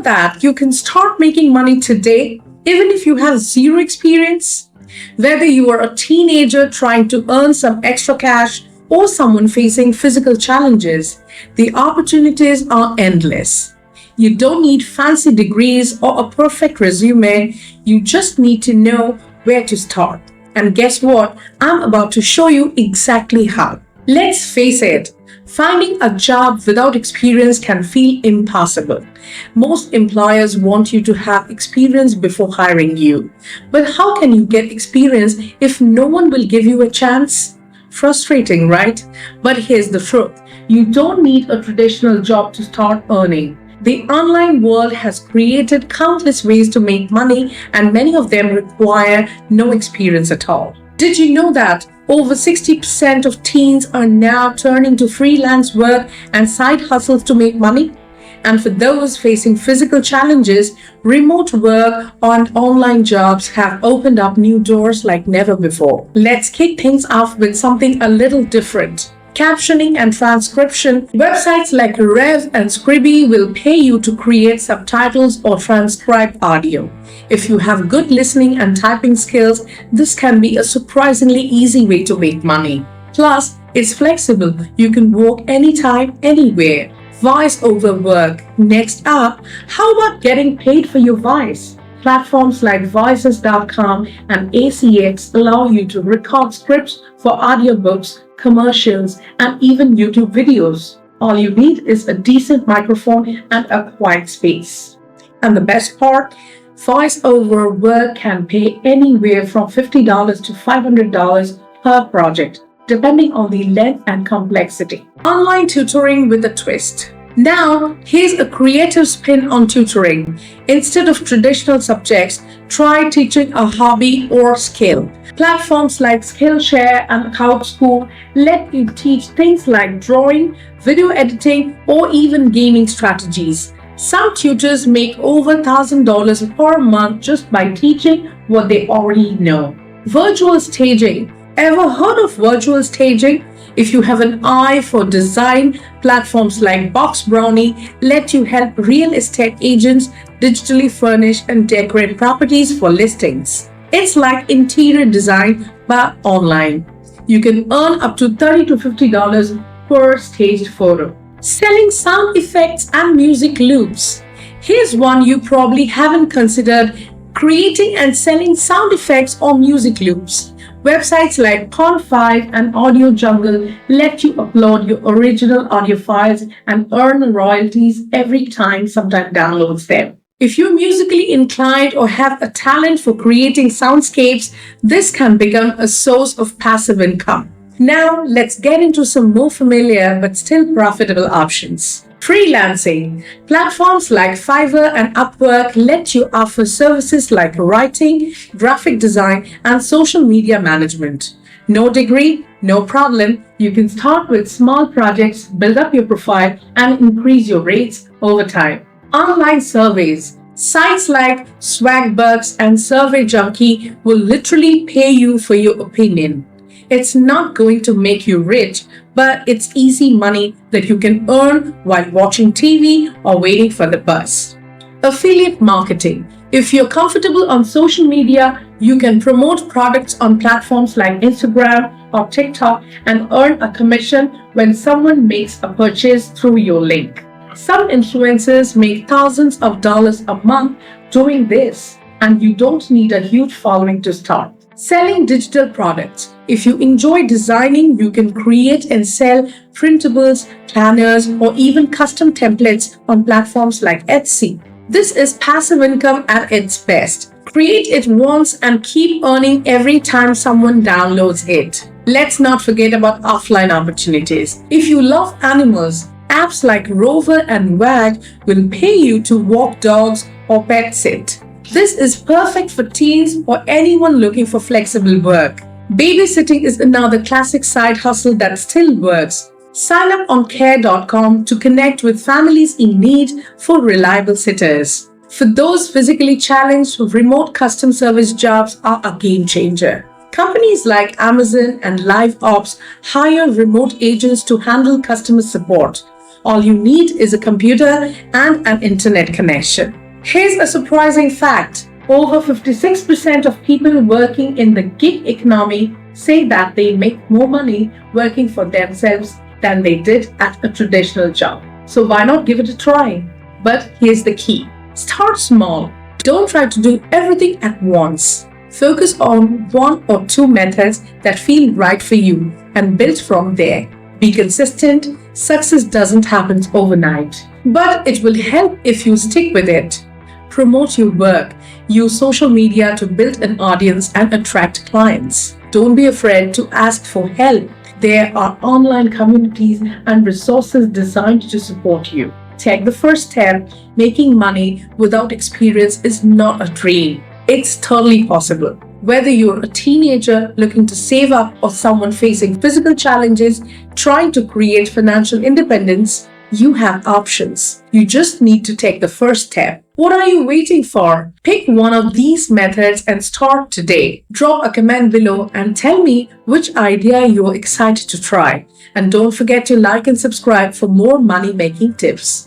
that you can start making money today even if you have zero experience? Whether you are a teenager trying to earn some extra cash or someone facing physical challenges, the opportunities are endless. You don't need fancy degrees or a perfect resume. You just need to know where to start. And guess what? I'm about to show you exactly how. Let's face it, finding a job without experience can feel impossible. Most employers want you to have experience before hiring you. But how can you get experience if no one will give you a chance? Frustrating, right? But here's the truth. You don't need a traditional job to start earning. The online world has created countless ways to make money, and many of them require no experience at all. Did you know that over 60% of teens are now turning to freelance work and side hustles to make money? And for those facing physical challenges, remote work and online jobs have opened up new doors like never before. Let's kick things off with something a little different. Captioning and transcription. Websites like Rev and Scribby will pay you to create subtitles or transcribe audio. If you have good listening and typing skills, this can be a surprisingly easy way to make money. Plus, it's flexible. You can work anytime, anywhere. Voice over work. Next up, how about getting paid for your voice? Platforms like Voices.com and ACX allow you to record scripts for audiobooks, commercials, and even YouTube videos. All you need is a decent microphone and a quiet space. And the best part, voice over work can pay anywhere from $50 to $500 per project, depending on the length and complexity. Online tutoring with a twist. Now, here's a creative spin on tutoring. Instead of traditional subjects, try teaching a hobby or skill. Platforms like Skillshare and CouchSchool let you teach things like drawing, video editing, or even gaming strategies. Some tutors make over $1,000 per month just by teaching what they already know. Virtual staging. Ever heard of virtual staging? If you have an eye for design, platforms like Box Brownie let you help real estate agents digitally furnish and decorate properties for listings. It's like interior design but online. You can earn up to $30 to $50 per staged photo. Selling sound effects and music loops. Here's one you probably haven't considered: creating and selling sound effects or music loops. Websites like Pond5 and Audio Jungle let you upload your original audio files and earn royalties every time someone downloads them. If you're musically inclined or have a talent for creating soundscapes, this can become a source of passive income. Now, let's get into some more familiar but still profitable options. Freelancing. Platforms like Fiverr and Upwork let you offer services like writing, graphic design, and social media management. No degree, no problem. You can start with small projects, build up your profile, and increase your rates over time. Online surveys. Sites like Swagbucks and SurveyJunkie will literally pay you for your opinion. It's not going to make you rich, but it's easy money that you can earn while watching TV or waiting for the bus. Affiliate marketing. If you're comfortable on social media, you can promote products on platforms like Instagram or TikTok and earn a commission when someone makes a purchase through your link. Some influencers make thousands of dollars a month doing this, and you don't need a huge following to start. Selling digital products. If you enjoy designing, you can create and sell printables, planners, or even custom templates on platforms like Etsy. This is passive income at its best. Create it once and keep earning every time someone downloads it. Let's not forget about offline opportunities. If you love animals, apps like Rover and Wag will pay you to walk dogs or pet sit. This is perfect for teens or anyone looking for flexible work. Babysitting is another classic side hustle that still works. Sign up on care.com to connect with families in need for reliable sitters. For those physically challenged, remote custom service jobs are a game changer. Companies like Amazon and LiveOps hire remote agents to handle customer support. All you need is a computer and an internet connection. Here's a surprising fact. Over 56% of people working in the gig economy say that they make more money working for themselves than they did at a traditional job. So why not give it a try? But here's the key. Start small. Don't try to do everything at once. Focus on one or two methods that feel right for you and build from there. Be consistent. Success doesn't happen overnight, but it will help if you stick with it. Promote your work. Use social media to build an audience and attract clients. Don't be afraid to ask for help. There are online communities and resources designed to support you. Take the first step. Making money without experience is not a dream. It's totally possible. Whether you're a teenager looking to save up or someone facing physical challenges trying to create financial independence, you have options. You just need to take the first step. What are you waiting for? Pick one of these methods and start today. Drop a comment below and tell me which idea you're excited to try. And don't forget to like and subscribe for more money-making tips.